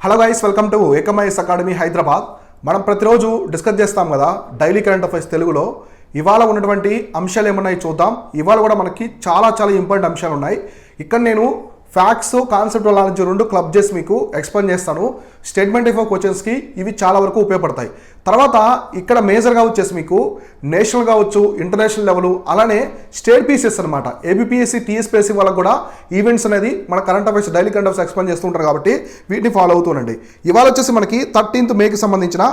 Hello guys, welcome to ఏకమైఎస్ academy Hyderabad. మనం ప్రతిరోజు డిస్కస్ చేస్తాం కదా డైలీ కరెంట్ అఫైర్స్ తెలుగులో. ఇవాళ ఉన్నటువంటి అంశాలు ఏమన్నాయి చూద్దాం. ఇవాళ కూడా మనకి చాలా ఇంపార్టెంట్ అంశాలు ఉన్నాయి. ఇక్కడ నేను ఫ్యాక్ట్స్, కాన్సెప్ట్ నాలెడ్జ్ రెండు క్లబ్ చేసి మీకు ఎక్స్ప్లెయిన్ చేస్తాను. స్టేట్మెంట్ ఆఫ్ క్వశ్చన్స్కి ఇవి చాలా వరకు ఉపయోగపడతాయి. తర్వాత ఇక్కడ మేజర్గా వచ్చేసి మీకు నేషనల్ కావచ్చు, ఇంటర్నేషనల్ లెవెల్, అలానే స్టేట్ పీసెస్ అనమాట. ఏబిపిఎస్సి, టీఎస్పీఎస్సి వాళ్ళకు కూడా ఈవెంట్స్ అనేది మన current affairs, daily current affairs explain చేస్తుంటారు కాబట్టి వీటిని ఫాలో అవుతుండండి. ఇవాళ వచ్చేసి మనకి 13th మేకి సంబంధించిన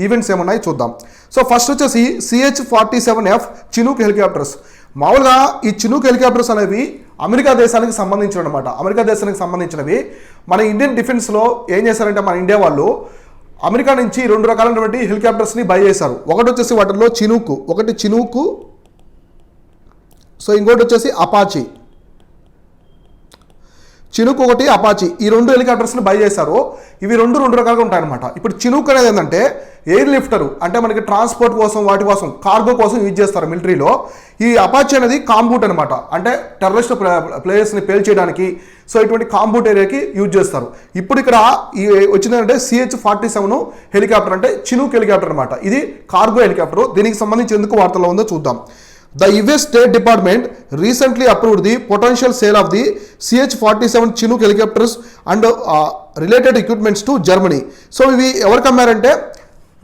ఈవెంట్స్ ఏమున్నాయి చూద్దాం. సో ఫస్ట్ వచ్చేసి CH-47F చినూక్ హెలికాప్టర్స్. మామూలుగా ఈ చినూక్ హెలికాప్టర్స్ అనేవి అమెరికా దేశానికి సంబంధించిన అనమాట. అమెరికా దేశానికి సంబంధించినవి. మన ఇండియన్ డిఫెన్స్లో ఏం చేశారంటే మన ఇండియా వాళ్ళు అమెరికా నుంచి రెండు రకాలైనటువంటి హెలికాప్టర్స్ని బై చేశారు. ఒకటి వచ్చేసి వాటిల్లో ఒకటి చినూకు, సో ఇంకోటి వచ్చేసి అపాచీ. చినూక్ ఒకటి, అపాచీ, ఈ రెండు హెలికాప్టర్స్ని బై చేశారు. ఇవి రెండు రకాలుగా ఉంటాయన్నమాట. ఇప్పుడు చినూక్ అనేది ఏంటంటే ఎయిర్ లిఫ్టర్, అంటే మనకి ట్రాన్స్పోర్ట్ కోసం, వాటి కోసం, కార్గో కోసం యూజ్ చేస్తారు మిలిటరీలో. ఈ అపాచీ అనేది కాంబూట్ అనమాట, అంటే టెర్రరిస్ట్ ప్లేయర్స్ని పేల్చేయడానికి. సో ఇటువంటి కాంబూట్ ఏరియాకి యూజ్ చేస్తారు. ఇప్పుడు ఇక్కడ ఈ వచ్చిందంటే CH-47 హెలికాప్టర్, అంటే చినూక్ హెలికాప్టర్ అనమాట. ఇది కార్గో హెలికాప్టర్. దీనికి సంబంధించి ఎందుకు వార్తల్లో ఉందో చూద్దాం. The US State Department recently approved the potential sale of the CH-47 Chinook helicopters and related equipments to Germany. So ఇవి ఎవరికి అమ్మారంటే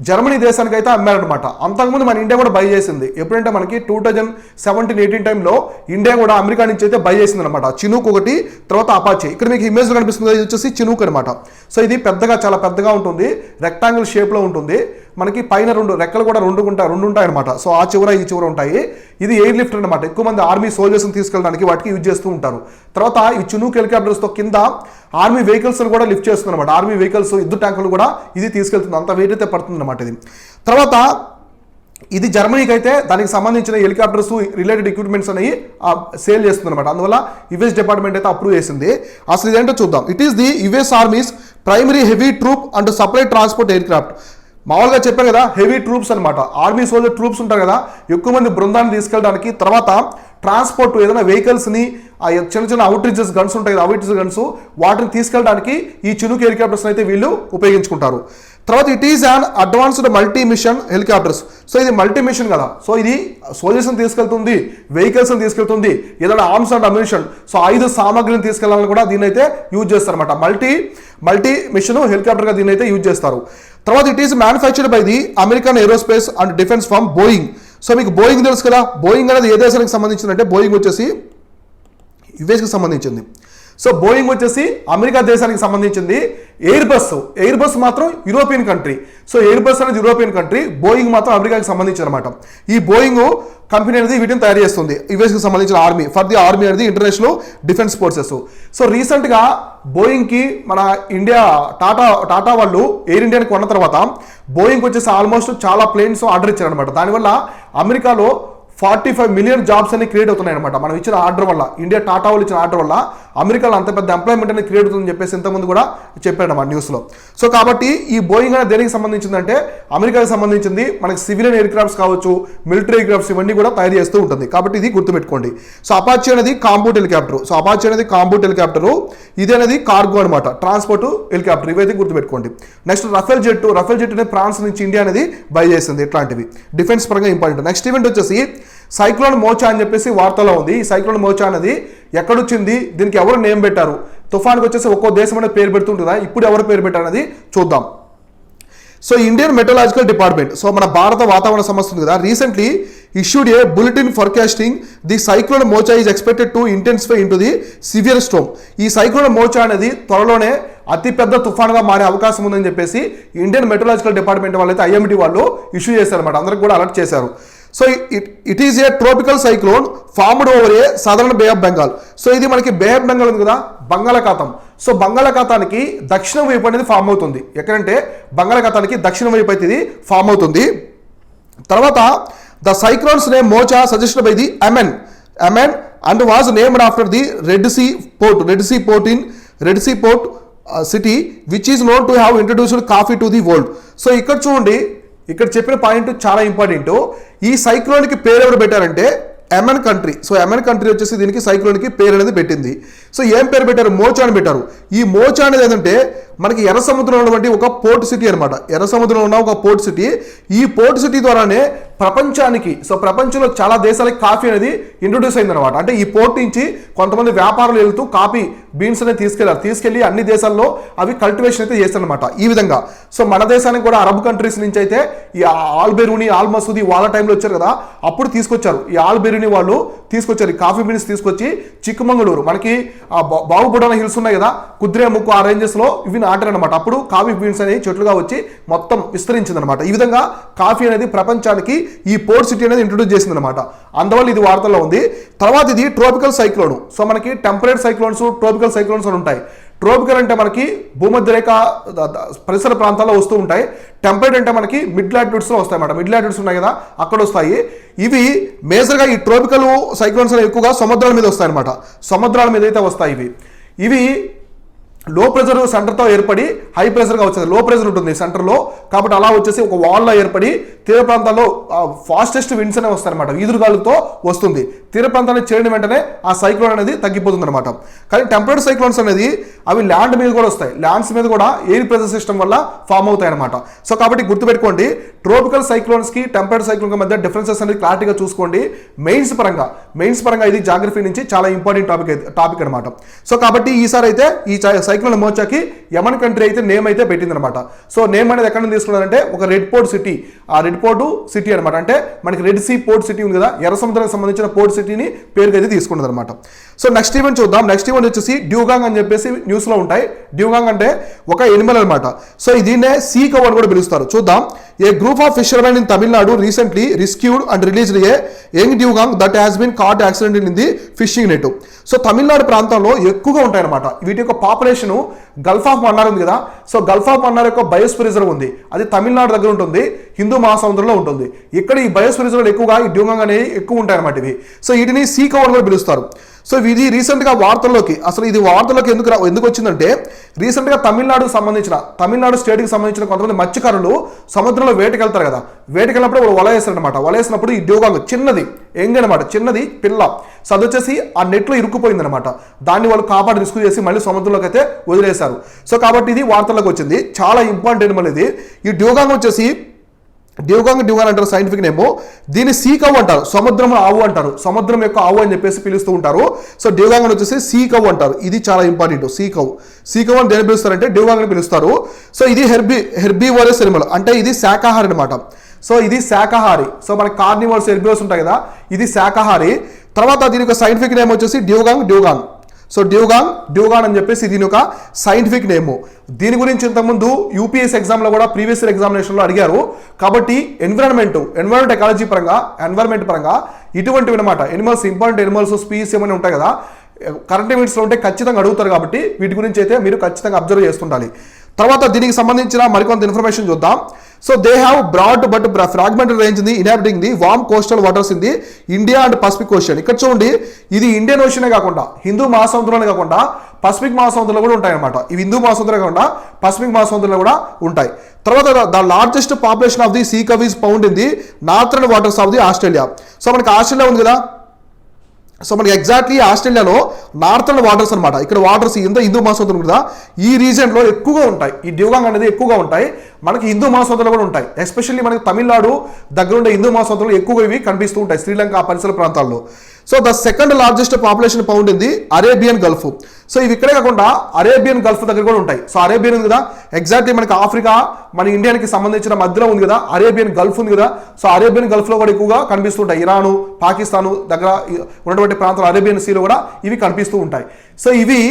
జర్మనీ దేశానికి అయితే అమ్మారనమాట. అంతకుముందు మన ఇండియా కూడా బై చేసింది. ఎప్పుడంటే మనకి 2017-18 టైంలో ఇండియా కూడా అమెరికా నుంచి అయితే బై చేసింది అనమాట. చినూక్ ఒకటి, తర్వాత అపాచీ. ఇక్కడ మీకు ఇమేజ్ కనిపిస్తుంది, ఇది వచ్చేసి చినూక్ అనమాట. సో ఇది చాలా పెద్దగా ఉంటుంది, రెక్టాంగిల్ షేప్లో ఉంటుంది. మనకి పైన రెండు రెక్కలు కూడా రెండు ఉంటాయి అనమాట. సో ఆ చివర ఈ చివర ఉంటాయి. ఇది ఎయిర్ లిఫ్ట్ అనమాట. ఎక్కువ మంది ఆర్మీ సోల్జర్స్ని తీసుకెళ్ళడానికి వాటికి యూజ్ చేస్తూ ఉంటారు. తర్వాత ఈ చినూక్ హెలికాప్టర్స్తో కింద ఆర్మీ వెహికల్స్ కూడా లిఫ్ట్ చేస్తుంది అనమాట. ఆర్మీ వెహికల్స్, యుద్ధ ట్యాంకులు కూడా ఇది తీసుకెళ్తుంది. అంత వెయిట్ అయితే పడుతుంది అనమాట ఇది. తర్వాత ఇది జర్మనీకి అయితే దానికి సంబంధించిన హెలికాప్టర్స్, రిలేటెడ్ ఎక్విప్మెంట్స్ అనేవి సేల్ చేస్తుంది అనమాట. అందువల్ల యుఎస్ డిపార్ట్మెంట్ అయితే అప్రూవ్ చేసింది. అసలు ఇదేంటో చూద్దాం. It is the US army's primary heavy troop and supply transport aircraft. మామూలుగా చెప్పాను కదా, హెవీ ట్రూప్స్ అనమాట. ఆర్మీ సోల్జర్ ట్రూప్స్ ఉంటారు కదా, ఎక్కువ మంది బృందాన్ని తీసుకెళ్ళడానికి. తర్వాత ట్రాన్స్పోర్ట్, ఏదైనా వెహికల్స్ని, చిన్న అవుట్రీచెస్ గన్స్ ఉంటాయి కదా, అవుట్రీచ్ గన్స్, వాటిని తీసుకెళ్ళడానికి ఈ చినూక్ హెలికాప్టర్స్ అయితే వీళ్ళు ఉపయోగించుకుంటారు. తర్వాత it is an advanced multi mission helicopters. So ఇది మల్టీ మిషన్ కదా, సో ఇది సోల్జర్స్ని తీసుకెళ్తుంది, వెహికల్స్ని తీసుకెళ్తుంది, ఏదైనా ఆర్మ్స్ అండ్ అమ్యునిషన్, సో ఆయుధ సామాగ్రిని తీసుకెళ్లాలని కూడా దీన్ని అయితే యూజ్ చేస్తారు అనమాట. మల్టీ మిషన్ హెలికాప్టర్గా దీన్ని అయితే యూజ్ చేస్తారు. తర్వాత it is manufactured by the American aerospace and defence firm Boeing. So మీకు బోయింగ్ తెలుసు కదా, బోయింగ్ అనేది ఏ దేశానికి సంబంధించిందంటే బోయింగ్ వచ్చేసి యుఎస్కి సంబంధించింది. సో బోయింగ్ వచ్చేసి అమెరికా దేశానికి సంబంధించింది. ఎయిర్ బస్ మాత్రం European country. So air bus అనేది యూరోపియన్ కంట్రీ, బోయింగ్ మాత్రం అమెరికాకి సంబంధించి అనమాట. ఈ బోయింగ్ కంపెనీ అనేది వీటిని తయారు చేస్తుంది యుఎస్కి సంబంధించిన ఆర్మీ, ఫర్ ది ఆర్మీ అనేది ఇంటర్నేషనల్ డిఫెన్స్ ఫోర్సెస్. సో రీసెంట్గా బోయింగ్కి మన ఇండియా టాటా వాళ్ళు ఎయిర్ ఇండియాని కొన్న తర్వాత బోయింగ్ వచ్చేసి ఆల్మోస్ట్ చాలా ప్లేన్స్ ఆర్డర్ ఇచ్చారనమాట. దానివల్ల అమెరికాలో 45 మిలియన్ జాబ్స్ అని క్రియేట్ అవుతున్నాయి అనమాట. మనం ఇచ్చిన ఆర్డర్ వల్ల, ఇండియా టాటా వాళ్ళు ఇచ్చిన ఆర్డర్ వల్ల అమెరికాలో అంత పెద్ద ఎంప్లాయ్మెంట్ అనేది క్రియేట్ అవుతుందని చెప్పేసి ఇంతకుముందు కూడా చెప్పాడు అన్నమాట న్యూస్లో. సో కాబట్టి ఈ బోయింగ్ అనేది దేనికి సంబంధించిందంటే అమెరికాకి సంబంధించింది. మనకి సివిలియన్ ఎయిర్ క్రాఫ్ట్స్ కావచ్చు, మిలిటరీ ఎయిర్ క్రాఫ్ట్స్, ఇవన్నీ కూడా తయారు చేస్తూ ఉంటుంది. కాబట్టి ఇది గుర్తుపెట్టుకోండి. సో అపాచీ అనేది కాంబూట్ హెలికాప్టర్. సో అపాచీ అనేది కాంబూట్ హెలికాప్టరు, ఇది అనేది కార్గో అనమాట, ట్రాన్స్పోర్ట్ హెలికాప్టర్. ఇవైతే గుర్తుపెట్టుకోండి. నెక్స్ట్ రఫేల్ జెట్ అనేది ఫ్రాన్స్ నుంచి ఇండియా అనేది బై చేసింది. ఇట్లాంటివి డిఫెన్స్ పరంగా ఇంపార్టెంట్. నెక్స్ట్ ఈవెంట్ వచ్చేసి సైక్లోన్ మోచా అని చెప్పేసి వార్తలో ఉంది. ఈ సైక్లోన్ మోచా అనేది ఎక్కడొచ్చింది, దీనికి ఎవరు నేమ్ పెట్టారు, తుఫాన్కి వచ్చేసి ఒక్కో దేశం అనేది పేరు పెడుతుంటుందా, ఇప్పుడు ఎవరు పేరు పెట్టారు అనేది చూద్దాం. So Indian meteorological department, so మన భారత వాతావరణ సంస్థ ఉంది కదా, recently issued a bulletin forecasting the cyclone Mocha is expected to intensify into the severe storm. ఈ సైక్లోన్ మోచా అనేది త్వరలోనే అతిపెద్ద తుఫాన్గా మారే అవకాశం ఉందని చెప్పేసి ఇండియన్ మెటలాజికల్ డిపార్ట్మెంట్ వాళ్ళైతే IMD వాళ్ళు ఇష్యూ చేశారన్నమాట. అందరికి కూడా అలర్ట్ చేశారు. So it is a tropical cyclone formed over a southern bay of Bengal. So ఇది మనకి బే ఆఫ్ బెంగాల్ ఉంది కదా, బంగాళాఖాతం. సో బంగాళాఖాతానికి దక్షిణ వైపు అనేది ఫామ్ అవుతుంది. ఎక్కడంటే బంగాళాఖాతానికి దక్షిణ వైపు అయితే ఇది ఫామ్ అవుతుంది. తర్వాత the cyclones name Mocha suggested by the Yemen and was named after the red sea port city which is known to have introduced coffee to the world. So ఇక్కడ చూడండి, ఇక్కడ చెప్పిన పాయింట్ చాలా ఇంపార్టెంట్. ఈ సైక్లోన్కి పేరు ఎవరు పెట్టారంటే amen country. So amen country వచ్చేసి దీనికి సైక్లోన్కి పేరు అనేది పెట్టింది. సో ఏం పేరు పెట్టారు? మోచా అని పెట్టారు. ఈ మోచా అనేది ఏంటంటే మనకి ఎర్ర సముద్రంలో ఉన్నటువంటి ఒక పోర్ట్ సిటీ అనమాట. ఎర్ర సముద్రంలో ఉన్న ఒక పోర్ట్ సిటీ. ఈ పోర్ట్ సిటీ ద్వారానే ప్రపంచానికి, సో ప్రపంచంలో చాలా దేశాలకి కాఫీ అనేది ఇంట్రొడ్యూస్ అయింది అనమాట. అంటే ఈ పోర్ట్ నుంచి కొంతమంది వ్యాపారులు వెళ్తూ కాఫీ బీన్స్ అనేది తీసుకెళ్లి అన్ని దేశాల్లో అవి కల్టివేషన్ అయితే చేస్తారనమాట. ఈ విధంగా సో మన దేశానికి కూడా అరబ్ కంట్రీస్ నుంచి అయితే ఈ ఆల్ బెరూని, ఆల్ మసూది వాళ్ళ టైంలో వచ్చారు కదా, అప్పుడు తీసుకొచ్చారు. ఈ ఆల్ బెరూని వాళ్ళు తీసుకొచ్చారు ఈ కాఫీ బీన్స్ తీసుకొచ్చి చిక్కమంగళూరు, మనకి బాగుబుడాన హిల్స్ ఉన్నాయి కదా, కుద్రేముక్కు ఆ రేంజెస్ లో ఇవి నాటారనమాట. అప్పుడు కాఫీ బీన్స్ అనేవి చెట్లుగా వచ్చి మొత్తం విస్తరించింది అనమాట. ఈ విధంగా కాఫీ అనేది ప్రపంచానికి ఈ పోర్ట్ సిటీ అనేది ఇంట్రొడ్యూస్ చేసింది అనమాట. అందువల్ల ఇది వార్తల్లో ఉంది. తర్వాత ఇది ట్రోపికల్ సైక్లోన్. సో మనకి టెంపరేట్ సైక్లోన్స్, ట్రోపికల్ సైక్లోన్స్ అని ఉంటాయి. ట్రోపికల్ అంటే మనకి భూమధ్యరేఖ పరిసర ప్రాంతాల్లో వస్తూ ఉంటాయి. టెంపరేట్ అంటే మనకి మిడ్ లాటిట్యూడ్స్లో వస్తాయి అన్నమాట. మిడ్ లాటిట్యూడ్స్ ఉన్నాయి కదా, అక్కడ వస్తాయి. ఇవి మేజర్గా ఈ ట్రోపికల్ సైక్లోన్స్ అనేవి ఎక్కువగా సముద్రాల మీద వస్తాయి అన్నమాట. సముద్రాల మీద అయితే వస్తాయి ఇవి లో ప్రెజర్ సెంటర్తో ఏర్పడి హై ప్రెజర్గా వచ్చేది. లో ప్రెజర్ ఉంటుంది సెంటర్లో, కాబట్టి అలా వచ్చేసి ఒక వాల్లో ఏర్పడి తీర ప్రాంతాల్లో ఫాస్టెస్ట్ విండ్స్ అనేవి వస్తాయి అనమాట. ఈదురుగాలుతో వస్తుంది. తీర ప్రాంతాన్ని చేరిన వెంటనే ఆ సైక్లోన్ అనేది తగ్గిపోతుంది అనమాట. కానీ టెంపరేట్ సైక్లోన్స్ అనేది అవి ల్యాండ్ మీద కూడా వస్తాయి. ల్యాండ్స్ మీద కూడా ఎయిర్ ప్రెజర్ సిస్టమ్ వల్ల ఫామ్ అవుతాయి అనమాట. సో కాబట్టి గుర్తుపెట్టుకోండి, ట్రోపికల్ సైక్లోన్స్కి టెంపరేట్ సైక్లోన్ మధ్య డిఫరెన్సెస్ అనేది క్లారిటీగా చూసుకోండి. మెయిన్స్ పరంగా ఇది జాగ్రఫీ నుంచి చాలా ఇంపార్టెంట్ టాపిక్ అనమాట. సో కాబట్టి ఈసారి అయితే ఈ సైక్లోన్ మోచాకి యమన్ కంట్రీ అయితే నేమ్ అయితే పెట్టిందనమాట. సో నేమ్ అనేది ఎక్కడ నుంచి తీసుకున్నారంటే ఒక రెడ్ పోర్ట్ సిటీ, ఆ రెడ్ పోర్ట్ సిటీ అనమాట. అంటే మనకి రెడ్ సీ పోర్ట్ సిటీ ఉంది కదా, ఎర్ర సముద్రానికి సంబంధించిన పోర్ట్ సిటీని పేరుకి అయితే తీసుకున్నది అనమాట. సో నెక్స్ట్ ఈవెంట్ చూద్దాం. నెక్స్ట్ ఈవెంట్ వచ్చేసి డ్యూగాంగ్ అని చెప్పేసి న్యూస్లో ఉంటాయి. డ్యూగాంగ్ అంటే ఒక ఎనిమల్ అనమాట. సో దీన్నే సీ కవ్ అని కూడా పిలుస్తారు. చూద్దాం. A group of fishermen in Tamil Nadu recently rescued and released a young dugong that has been caught accident in the fishing net. So Tamil Nadu ప్రాంతంలో ఎక్కువగా ఉంటాయన్నమాట. వీటి యొక్క పాపులేషన్ గల్ఫ్ ఆఫ్ మన్నార్ ఉంది కదా, సో గల్ఫ్ ఆఫ్ మన్నార్ యొక్క బయోస్ఫియర్ రిజర్వ్ ఉంది. అది తమిళనాడు దగ్గర ఉంటుంది, హిందూ మహాసముద్రంలో ఉంటుంది. ఇక్కడ ఈ బయోస్ఫియర్ రిజర్వ్ ఎక్కువగా ఈ డ్యూగాంగ్ అనేవి ఎక్కువ ఉంటాయి అన్నమాట ఇవి. సో వీటిని సీ కవ్ అని కూడా పిలుస్తారు. సో ఇది రీసెంట్గా వార్తల్లోకి, అసలు ఇది వార్తల్లోకి ఎందుకు వచ్చిందంటే, రీసెంట్గా తమిళనాడు స్టేట్కి సంబంధించిన కొంతమంది మత్స్యకారులు సముద్రంలో వేటకెళ్తారు కదా, వేటకెళ్ళినప్పుడు వాళ్ళు వల వేస్తారనమాట. వల వేసినప్పుడు ఈ డ్యూగాంగ్ చిన్నది అనమాట, చిన్నది పిల్ల, సో అది వచ్చేసి ఆ నెట్లో ఇరుక్కుపోయింది అనమాట. దాన్ని వాళ్ళు కాపాడి రిస్క్యూ చేసి మళ్ళీ సముద్రంలోకి అయితే వదిలేశారు. సో కాబట్టి ఇది వార్తల్లోకి వచ్చింది. చాలా ఇంపార్టెంట్ ఎనిమల్ ఇది. ఈ డ్యూగాంగ్ వచ్చేసి డ్యూగాంగ్ అంటారు సైంటిఫిక్ నేమ్. దీన్ని సీ కవ్ అంటారు, సముద్రం ఆవు అంటారు, సముద్రం యొక్క ఆవు అని చెప్పేసి పిలుస్తూ ఉంటారు. సో డ్యూగాంగ్ అని వచ్చేసి సీ కవ్ అంటారు. ఇది చాలా ఇంపార్టెంట్. సీ కవ్ అని దేని పిలుస్తారంటే డ్యూగాంగ్ అని పిలుస్తారు. సో ఇది హెర్బివోరస్ ఎనిమల్, అంటే ఇది శాకాహారి అనమాట. సో ఇది శాకాహారి. సో మన కార్నివర్స్, హెర్బివోర్స్ ఉంటాయి కదా, ఇది శాకాహారి. తర్వాత దీని యొక్క సైంటిఫిక్ నేమ్ వచ్చేసి డ్యూగాంగ్. సో డ్యూగాంగ్ అని చెప్పేసి దీని ఒక సైంటిఫిక్ నేమ్. దీని గురించి ఇంతకుముందు యూపీఎస్సీ ఎగ్జామ్లో కూడా ప్రీవియస్ ఇయర్ ఎగ్జామినేషన్లో అడిగారు. కాబట్టి ఎన్విరాన్మెంట్ ఎకాలజీ పరంగా, ఎన్వైరన్మెంట్ పరంగా ఇటువంటివి అనమాట ఎనిమల్స్, ఇంపార్టెంట్ ఎనిమల్స్, స్పీసీస్ ఏమైనా ఉంటాయి కదా, కరెంట్ ఈవెంట్స్లో ఉంటే ఖచ్చితంగా అడుగుతారు. కాబట్టి వీటి గురించి అయితే మీరు ఖచ్చితంగా అబ్జర్వ్ చేస్తుండాలి. తర్వాత దీనికి సంబంధించిన మరికొంత ఇన్ఫర్మేషన్ చూద్దాం. So they have broad but fragmented range in the inhabiting the warm coastal waters in the India and Pacific Ocean. ఇక్కడ చూడండి, ఇది ఇండియన్ ఓషనే కాకుండా, హిందూ మహాసముద్రంలో కాకుండా పసిఫిక్ మహాసముద్రంలో కూడా ఉంటాయి అనమాట. ఇవి హిందూ మహాసముద్రం కాకుండా పసిఫిక్ మహాసముద్రంలో కూడా ఉంటాయి. తర్వాత the largest population of the sea cow is found in the northern waters of the Australia. So మనకి ఆస్ట్రేలియా ఉంది కదా, సో మనకి ఎగ్జాక్ట్లీ ఆస్ట్రేలియాలో నార్థర్న్ వాటర్స్ అనమాట. ఇక్కడ వాటర్స్ హిందూ మహాసముద్రం కదా, ఈ రీజియన్లో ఎక్కువగా ఉంటాయి. ఈ డ్యూగాంగ్ అనేది ఎక్కువగా ఉంటాయి. మనకి హిందూ మహాసముద్రంలో కూడా ఉంటాయి. ఎస్పెషల్లీ మనకి తమిళనాడు దగ్గర ఉండే హిందూ మహాసముద్రంలో ఎక్కువగా ఇవి కనిపిస్తూ ఉంటాయి, శ్రీలంక పరిసర ప్రాంతాల్లో. So the second largest population found in the Arabian Gulf. So ఇవి ఇక్కడే కాకుండా అరేబియన్ గల్ఫ్ దగ్గర కూడా ఉంటాయి. సో అరేబియన్ ఉంది కదా, ఎగ్జాక్ట్లీ మనకి ఆఫ్రికా, మన ఇండియాకి సంబంధించిన మధ్యలో ఉంది కదా, అరేబియన్ గల్ఫ్ ఉంది కదా. సో అరేబియన్ గల్ఫ్లో కూడా ఎక్కువగా కనిపిస్తుంటాయి. ఇరాను, పాకిస్తాను దగ్గర ఉన్నటువంటి ప్రాంతాలు అరేబియన్ సీలో కూడా ఇవి కనిపిస్తూ ఉంటాయి. సో ఇవి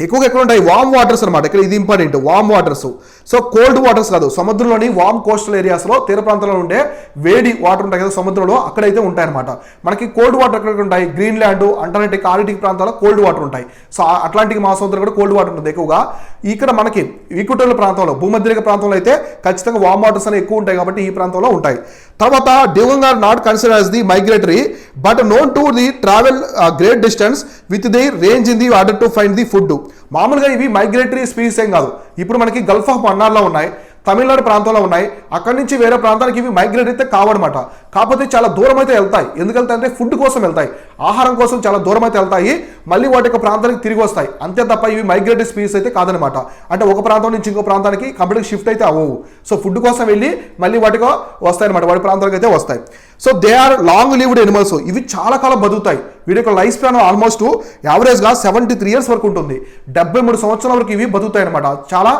ఎక్కువగా ఎక్కడ ఉంటాయి, వామ్ వాటర్స్ అనమాట. ఇక్కడ ఇది ఇంపార్టెంట్, వామ్ వాటర్స్. సో కోల్డ్ వాటర్స్ కాదు, సముద్రంలోని వామ్ కోస్టల్ ఏరియాస్లో, తీర ప్రాంతాల్లో ఉండే వేడి వాటర్ ఉంటాయి కదా సముద్రంలో, అక్కడైతే ఉంటాయన్నమాట. మనకి కోల్డ్ వాటర్ ఎక్కడ ఉంటాయి, గ్రీన్లాండ్, అంటార్టిక్, ఆర్టిక్ ప్రాంతాల్లో కోల్డ్ వాటర్ ఉంటాయి. సో అట్లాంటిక్ మహాసముద్రం కూడా కోల్డ్ వాటర్ ఉంటుంది ఎక్కువగా. ఇక్కడ మనకి ఈక్వటోరియల్ ప్రాంతంలో, భూమధ్యరేఖ ప్రాంతంలో అయితే ఖచ్చితంగా వామ్ వాటర్స్ అనేవి ఎక్కువ ఉంటాయి కాబట్టి ఈ ప్రాంతంలో ఉంటాయి. తర్వాత dugong are not consider as the migratory but known to the travel great distance with the range in the order to find the food. మామూలుగా ఇవి మైగ్రేటరీ స్పీసీస్ ఏం కాదు. ఇప్పుడు మనకి గల్ఫ్ ఆఫ్ మన్నార్లో ఉన్నాయి, తమిళనాడు ప్రాంతంలో ఉన్నాయి. అక్కడి నుంచి వేరే ప్రాంతానికి ఇవి మైగ్రేట్ అయితే కావన్నమాట. కాకపోతే చాలా దూరం అయితే వెళ్తాయి. ఎందుకు వెళ్తాయి అంటే ఫుడ్ కోసం వెళ్తాయి. ఆహారం కోసం చాలా దూరం అయితే వెళ్తాయి, మళ్ళీ వాటి యొక్క ప్రాంతానికి తిరిగి వస్తాయి, అంతే తప్ప ఇవి మైగ్రేటరీ స్పీసీస్ అయితే కాదనమాట. అంటే ఒక ప్రాంతం నుంచి ఇంకో ప్రాంతానికి కంప్లీట్గా షిఫ్ట్ అయితే అవ్వవు. సో ఫుడ్ కోసం వెళ్ళి మళ్ళీ వాటికి వస్తాయి అనమాట, వాటి ప్రాంతానికి అయితే వస్తాయి. So they are long lived animals. ఇవి చాలా కాలం బతుకుతాయి. వీటి యొక్క లైఫ్ స్పాన్ ఆల్మోస్ట్ యావరేజ్గా 73 years వరకు ఉంటుంది. 73 సంవత్సరాల వరకు ఇవి బతుకుతాయి అనమాట. చాలా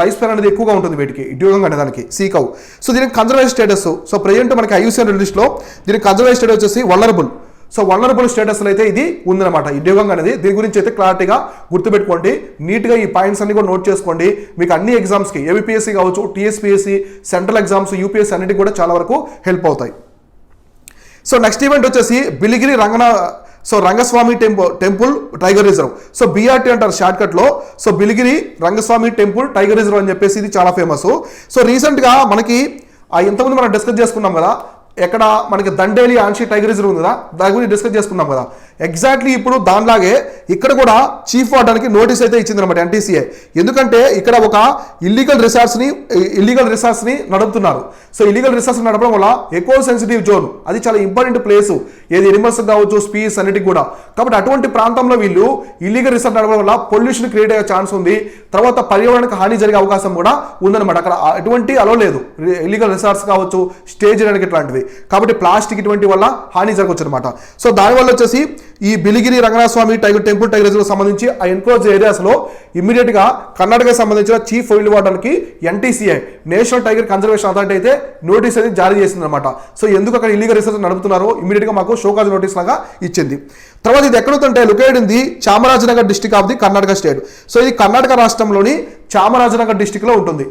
లైఫ్ స్పాన్ అనేది ఎక్కువగా ఉంటుంది వీటికి, ఇటీవలంగా అనేదానికి సీకవ్. సో దీనికి కన్జర్వేషన్ స్టేటస్, సో ప్రజెంట్ మనకి IUCN లిస్ట్లో దీనికి కన్జర్వేషన్ స్టేటస్ వచ్చేసి వల్నరబుల్. సో వల్నరబుల్ స్టేటస్లో అయితే ఇది ఉందన్నమాట ఈ డ్యూగంగ్ అనేది. దీని గురించి అయితే క్లారిటీగా గుర్తుపెట్టుకోండి, నీట్గా ఈ పాయింట్స్ అన్ని కూడా నోట్ చేసుకోండి. మీకు అన్ని ఎగ్జామ్స్కి ఏబిపిఎస్సి కావచ్చు, TSPSC, సెంట్రల్ ఎగ్జామ్స్, UPSC అన్నిటికీ కూడా చాలా వరకు హెల్ప్ అవుతాయి. సో నెక్స్ట్ ఈవెంట్ వచ్చేసి Biligiri Rangaswamy temple tiger reserve. So BRT అంటారు షార్ట్ కట్లో. So Biligiri Rangaswamy temple tiger reserve అని చెప్పేసి ఇది చాలా ఫేమస్. సో రీసెంట్గా మనకి ఇంతకుముందు మనం డిస్కస్ చేసుకున్నాం కదా, ఎక్కడ మనకి దండేలి ఆన్షి టైగర్ రిజర్వ్ ఉంది కదా, దాని గురించి డిస్కస్ చేసుకున్నాం కదా. ఎగ్జాక్ట్లీ ఇప్పుడు దానిలాగే ఇక్కడ కూడా చీఫ్ వార్డెన్కి నోటీస్ అయితే ఇచ్చింది అనమాట NTCA. ఎందుకంటే ఇక్కడ ఒక ఇల్లీగల్ రిసార్ట్స్ని నడుపుతున్నారు. సో ఇల్లీగల్ రిసార్ట్స్ నడపడం వల్ల ఎకో సెన్సిటివ్ జోన్, అది చాలా ఇంపార్టెంట్ ప్లేస్, ఏది ఎనిమల్స్ కావచ్చు, స్పీస్ అన్నిటికి కూడా. కాబట్టి అటువంటి ప్రాంతంలో వీళ్ళు ఇల్లీగల్ రిసార్ట్ నడపడం వల్ల పొల్యూషన్ క్రియేట్ అయ్యే ఛాన్స్ ఉంది, తర్వాత పర్యావరణానికి హాని జరిగే అవకాశం కూడా ఉందన్నమాట. అక్కడ ఎటువంటి అలో లేదు, ఇల్లీగల్ రిసార్ట్స్ కావచ్చు, స్టేజ్ చేయడానికి ఇట్లాంటివి. కాబట్టి ప్లాస్టిక్ ఇటువంటి వల్ల హాని జరగవచ్చు అనమాట. సో దానివల్ల వచ్చేసి ఈ Biligiri Ranganathaswamy temple tiger reserve సంబంధించి ఆ ఎన్క్లోజ్ ఏరియాస్లో ఇమ్మీడియట్ గా కర్ణాటకకి సంబంధించిన చీఫ్ వైల్డ్ వార్డెన్కి NTCA national tiger conservation authority అయితే నోటీస్ అనేది జారీ చేసింది అనమాట. సో ఎందుకు అక్కడ ఇల్లీగల్ రిసర్చ్ నడుపుతున్నారో ఇమ్మీడియట్ గా మాకు షోకాజ్ నోటీస్ లాగా ఇచ్చింది. తర్వాత ఇది ఎక్కడుందంటే located in the Chamarajanagar district of the Karnataka state. So ఇది కర్ణాటక రాష్ట్రంలోని చామరాజనగర్ డిస్ట్రిక్ట్లో ఉంటుంది.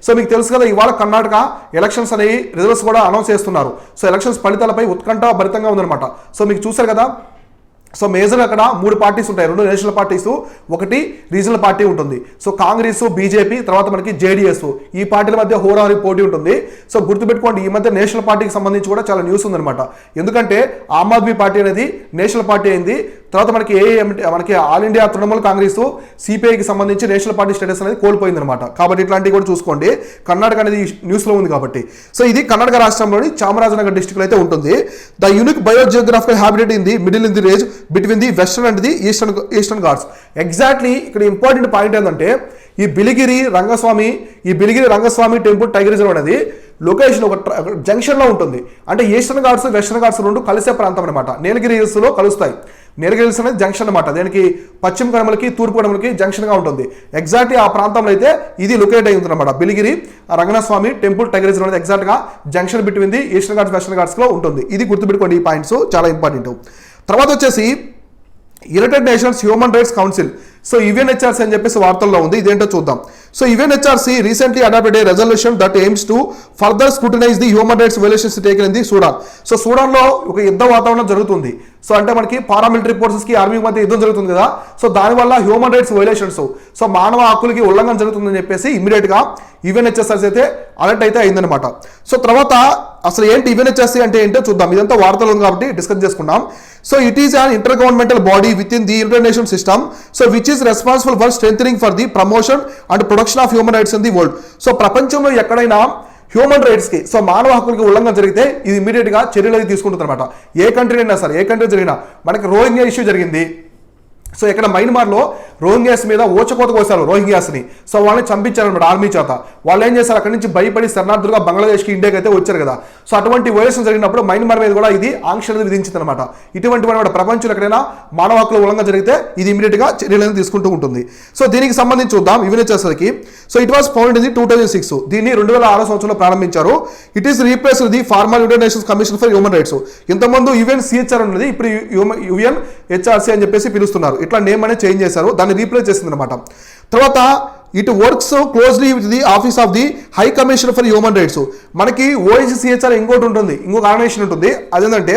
సో మీకు తెలుసు కదా, ఇవాళ కర్ణాటక ఎలక్షన్స్ అనేవి రిజల్ట్స్ కూడా అనౌన్స్ చేస్తున్నారు. సో ఎలక్షన్స్ ఫలితాలపై ఉత్కంఠ భరితంగా ఉందన్నమాట. సో మీకు చూసారు కదా, సో మేజర్ అక్కడ 3 పార్టీస్ ఉంటాయి, 2 నేషనల్ పార్టీస్, 1 రీజనల్ పార్టీ ఉంటుంది. సో కాంగ్రెస్, BJP, తర్వాత మనకి JDS, ఈ పార్టీల మధ్య హోరాహోరీ పోటీ ఉంటుంది. సో గుర్తుపెట్టుకోండి, ఈ మధ్య నేషనల్ పార్టీకి సంబంధించి కూడా చాలా న్యూస్ ఉందన్నమాట. ఎందుకంటే ఆమ్ ఆద్మీ పార్టీ అనేది నేషనల్ పార్టీ అయింది. తర్వాత మనకి ఆల్ ఇండియా తృణమూల్ కాంగ్రెస్, CPIకి సంబంధించి నేషనల్ పార్టీ స్టేటస్ అనేది కోల్పోయింది అనమాట. కాబట్టి ఇట్లాంటివి కూడా చూసుకోండి, కర్ణాటక అనేది న్యూస్లో ఉంది కాబట్టి. సో ఇది కర్ణాటక రాష్ట్రంలోని చామరాజనగర్ డిస్ట్రిక్ట్లో అయితే ఉంటుంది. The unique biogeographical habitat in the middle in the range between the western and the eastern Ghats. Exactly ఇక్కడ ఇంపార్టెంట్ పాయింట్ ఏంటంటే ఈ బిలిగిరి రంగస్వామి టెంపుల్ టైగర్ రిజర్వ్ అనేది లొకేషన్ ఒక జంక్షన్లో ఉంటుంది. అంటే ఈస్టర్న్ ఘాట్స్, వెస్టర్న్ ఘాట్స్ రెండు కలిసే ప్రాంతం అనమాట. నీలగిరి హిల్స్లో కలుస్తాయి. నీలగిరి హిల్స్ అనేది జంక్షన్ అనమాట. దానికి పశ్చిమ కనుమలకి, తూర్పు కనుమలకి జంక్షన్గా ఉంటుంది. ఎగ్జాక్ట్లీ ఆ ప్రాంతంలో అయితే ఇది లొకేట్ అయి ఉంటుంది అనమాట. Biligiri Ranganathaswamy temple tiger reserve అనేది ఎగ్జాక్ట్గా junction between the eastern Ghats, western ఘాట్స్లో ఉంటుంది. ఇది గుర్తుపెట్టుకోండి, ఈ పాయింట్స్ చాలా ఇంపార్టెంట్. తర్వాత వచ్చేసి united nations human rights council. So UNHRC అని చెప్పేసి వార్తల్లో ఉంది, ఇదేంటో చూద్దాం. So UNHRC recently adopted a resolution that aims to further scrutinize the human rights violations taken in the Sudan. So సూడాన్లో ఒక యుద్ధ వాతావరణం జరుగుతుంది. సో అంటే మనకి పారామిలిటరీ ఫోర్సెస్కి, ఆర్మీకి మధ్య యుద్ధం జరుగుతుంది కదా. సో దానివల్ల హ్యూమన్ రైట్స్ వైలేషన్స్, సో మానవ హక్కులకి ఉల్లంఘన జరుగుతుందని చెప్పేసి ఇమీడియట్గా UNHRC అయితే అలర్ట్ అయితే అయిందనమాట. సో తర్వాత అసలు ఏంటి UNHRC అంటే ఏంటో చూద్దాం. ఇదంతా వార్తలు ఉంది కాబట్టి డిస్కస్ చేసుకున్నాం. So it is an inter governmental body with in the international system, so which is responsible for strengthening for the promotion and production of human rights in the world. So ప్రపంచంలో ఎక్కడైనా human రైట్స్కి, so మానవ హక్కులకి ఉల్లంఘన జరిగితే ఇది ఇమీడియట్గా చర్యలు తీసుకుంటుంది అనమాట. ఏ కంట్రీ అయినా సరే, ఏ కంట్రీ జరిగినా, మనకి రోహింగ్యా ఇష్యూ జరిగింది. సో ఇక్కడ మయన్మార్లో రోహింగ్యాస్ మీద ఓచకోత కోసారు రోహింగ్యాస్ని. సో వాళ్ళని చంపించారు అనమాట ఆర్మీ చేత. వాళ్ళు ఏం చేశారు, అక్కడి నుంచి భయపడి శరణార్థులుగా బంగ్లాదేశ్కి, ఇండియాకి అయితే వచ్చారు కదా. సో అటువంటి వైలేషన్ జరిగినప్పుడు మయన్మార్ మీద కూడా ఇది ఆంక్షలు విధించింది అనమాట. ఇటువంటి ప్రపంచంలో ఎక్కడైనా మానవ హక్కుల ఉల్లంఘన జరిగితే ఇది ఇమీడియట్గా చర్యలను తీసుకుంటూ ఉంటుంది. సో దీనికి సంబంధించి చూద్దాం UNHRCకి. So it was found in 2006. దీన్ని 2006 సంవత్సరంలో ప్రారంభించారు. It is replace the former united nations commission for human rights. ఇంతకుముందు UNCHR ఉన్నది, ఇప్పుడు UNHRC అని చెప్పేసి పిలుస్తున్నారు. ఇట్లా నేమ్ అనేది చేంజ్ చేశారు, దాన్ని రీప్లేస్ చేసింది అనమాట. తర్వాత it works closely with the office of the high commissioner for human rights. మనకి OHCHR ఇంకోటి ఉంటుంది, ఇంకొక ఆర్గనైజేషన్ ఉంటుంది, అదేంటంటే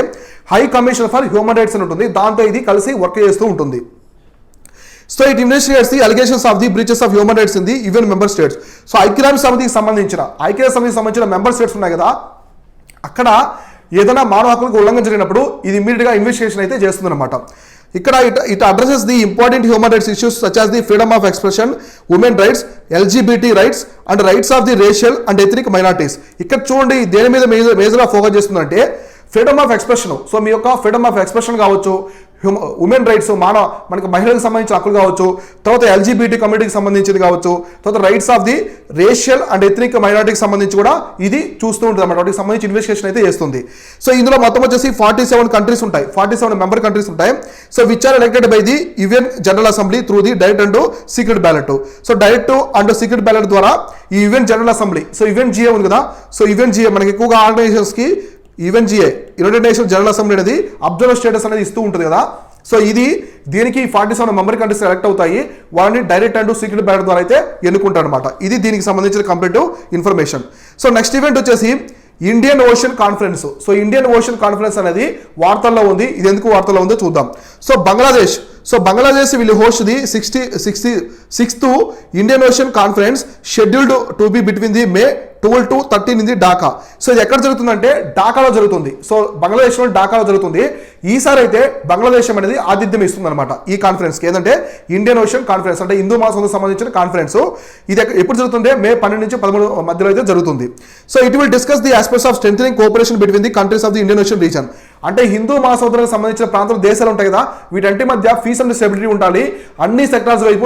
high commissioner for human rights అని ఉంటుంది. దాంతో ఇది కలిసి వర్క్ చేస్తూ ఉంటుంది. So it investigates the allegations of the breaches of human rights in the UN member states. So ఐక్యరాజ్య సమితికి సంబంధించిన మెంబర్ స్టేట్స్ ఉన్నాయి కదా, అక్కడ ఏదైనా మానవ హక్కులకు ఉల్లంఘన జరిగినప్పుడు ఇది ఇమీడియట్గా ఇన్వెస్టిగేషన్ అయితే చేస్తుంది అనమాట. ఇక్కడ it addresses the important human rights issues such as the freedom of expression, women rights, LGBT rights and rights of the racial and ethnic minorities. ఇక్కడ చూడండి దేని మీద మేజర్గా ఫోకస్ చేస్తుందంటే ఫ్రీడమ్ ఆఫ్ ఎక్స్ప్రెషన్, సో మీ యొక్క ఫ్రీడమ్ ఆఫ్ ఎక్స్ప్రెషన్ కావచ్చు, women rights, మనకు మహిళలకు సంబంధించిన హక్కులు కావచ్చు, తర్వాత ఎల్జీబీటీ కమ్యూనిటీకి సంబంధించింది కావచ్చు, తర్వాత rights of the racial and ethnic మైనారిటీకి సంబంధించి కూడా ఇది చూస్తూ ఉంటుంది అన్నమాట. వాటికి సంబంధించి ఇన్వెస్టిగేషన్ అయితే చేస్తుంది. సో ఇందులో మొత్తం వచ్చేసి 47 కంట్రీస్ ఉంటాయి, 47 మెంబర్ కంట్రీస్ ఉంటాయి. So which are elected by the UN general assembly through the direct and secret ballot. So direct and secret ballot ద్వారా ఈ UN general assembly, so UN GA ఉంది కదా, సో యుఎన్ జిఏ మనకి ఎక్కువగా ఆర్గనైజేషన్స్కి UNGA united nations general assembly అనేది observer status అనేది ఇస్తూ ఉంటుంది కదా. సో ఇది దీనికి 47 మెంబర్ కంట్రీస్ ఎలెక్ట్ అవుతాయి, వాళ్ళని డైరెక్ట్ అండ్ సీక్రెట్ బ్యాలెట్ ద్వారా అయితే ఎన్నుకుంటారు అనమాట. ఇది దీనికి సంబంధించిన complete information. So next event వచ్చేసి Indian ocean conference. So Indian ocean conference అనేది వార్తల్లో ఉంది. ఇది ఎందుకు వార్తల్లో ఉందో చూద్దాం. So Bangladesh will host the 66th Indian ocean conference scheduled to be between the May 12 to 13 in the Dhaka. So ఇది ఎక్కడ జరుగుతుందంటే ఢాకాలో జరుగుతుంది. సో బంగ్లాదేశ్లో ఢాకాలో జరుగుతుంది. ఈసారి అయితే బంగ్లాదేశం అనేది ఆతిథ్యం ఇస్తుంది అనమాట ఈ కాన్ఫరెన్స్కి. ఏంటంటే ఇండియన్ ఓషన్ కాన్ఫరెన్స్ అంటే హిందూ మహాసముద్రం సంబంధించిన కాన్ఫరెన్స్. ఇది ఎప్పుడు జరుగుతుంది? May 12 నుంచి 13 మధ్యలో అయితే జరుగుతుంది. So it will discuss the aspects of strengthening cooperation between the countries of the Indian ocean reason. అంటే హిందూ మహాసముద్రానికి సంబంధించిన ప్రాంతాలు దేశాలు ఉంటాయి కదా, వీటంటి మధ్య పీస్ అండ్ స్టెబిలిటీ ఉండాలి. అన్ని సెక్టార్స్ వైపు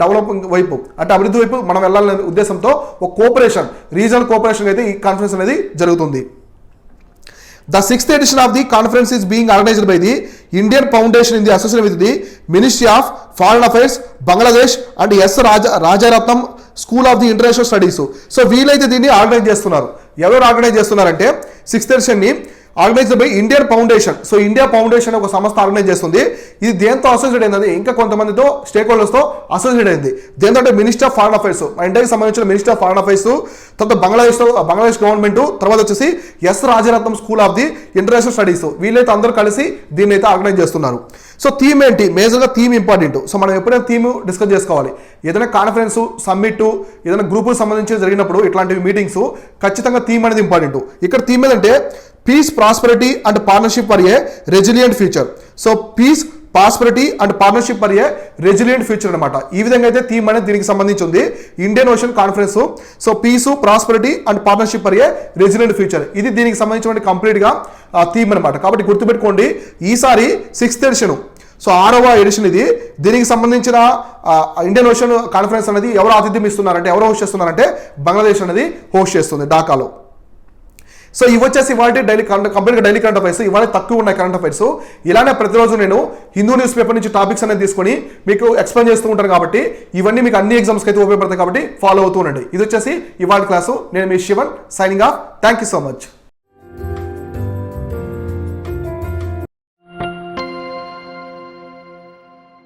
డెవలపింగ్ వైపు అంటే అభివృద్ధి వైపు మనం వెళ్ళాలనే ఉద్దేశంతో ఒక కోఆపరేషన్, రీజనల్ కోఆపరేషన్ అయితే ఈ కాన్ఫరెన్స్ అనేది జరుగుతుంది. The 6th edition of the conference is being organized by the Indian Foundation in the association with the Ministry of Foreign Affairs, Bangladesh and S. Rajaratnam School of the International Studies. So వీలైతే దీన్ని organise చేస్తున్నారు. ఎవరు organise చేస్తున్నారంటే 6th editionని organised by Indian foundation. So India foundation ఒక సంస్థ organise చేస్తుంది. ఇది దేంతో అసోసియేట్ అయింది? ఇంకా కొంతమందితో స్టేక్ హోల్డర్స్తో అసోసియేట్ అయింది. దేంతో అంటే మినిస్టర్ ఆఫ్ ఫారెన్ అఫైర్స్, ఇండియాకి సంబంధించిన మినిస్టర్ ఆఫ్ ఫారెన్ అఫైర్స్, తర్వాత బంగ్లాదేశ్ గవర్నమెంట్, తర్వాత వచ్చేసి S Rajaratnam school of the international studies. వీళ్ళైతే అందరూ కలిసి దీన్ని అయితే ఆర్గనైజ్ చేస్తున్నారు. సో థీమ్ ఏంటి? మేజర్గా థీమ్ ఇంపార్టెంట్. సో మనం ఎప్పుడైనా థీమ్ డిస్కస్ చేసుకోవాలి. ఏదైనా కాన్ఫరెన్స్, సమ్మిట్, ఏదైనా గ్రూపుకు సంబంధించి జరిగినప్పుడు ఇట్లాంటివి మీటింగ్స్ ఖచ్చితంగా థీమ్ అనేది ఇంపార్టెంట్. ఇక్కడ థీమ్ ఏంటంటే peace, prosperity and partnership for a resilient future. So peace, prosperity and partnership for a resilient future అనమాట. ఈ విధంగా అయితే థీమ్ అనేది దీనికి సంబంధించి ఉంది Indian ocean conference. So peace, prosperity and partnership for a resilient future, ఇది దీనికి సంబంధించిన కంప్లీట్గా థీమ్ అనమాట. కాబట్టి గుర్తుపెట్టుకోండి, ఈసారి 6th ఎడిషన్, సో 6వ ఎడిషన్ ఇది. దీనికి సంబంధించిన ఇండియన్ ఓషన్ కాన్ఫరెన్స్ అనేది ఎవరు ఆతిథ్యం ఇస్తున్నారంటే, ఎవరు హోస్ట్ చేస్తున్నారంటే బంగ్లాదేశ్ అనేది హోస్ట్ చేస్తుంది ఢాకాలో. సో ఇవి వచ్చేసి ఇవాళ కంప్లీట్గా డైలీ కరెంట్ అఫైర్స్. ఇవాళ తక్కువ ఉన్నాయి కరెంట్ అఫైర్స్. ఇలానే ప్రతిరోజు నేను హిందూ న్యూస్ పేపర్ నుంచి టాపిక్స్ అనేది తీసుకొని మీకు ఎక్స్ప్లెయిన్ చేస్తూ ఉంటాను. కాబట్టి ఇవన్నీ మీకు అన్ని ఎగ్జామ్స్కి అయితే ఉపయోగపడతాయి. కాబట్టి ఫాలో అవుతూ ఉండండి. ఇది వచ్చేసి ఇవాళ క్లాసు. నేను మీ Sivan, signing off. Thank you so much.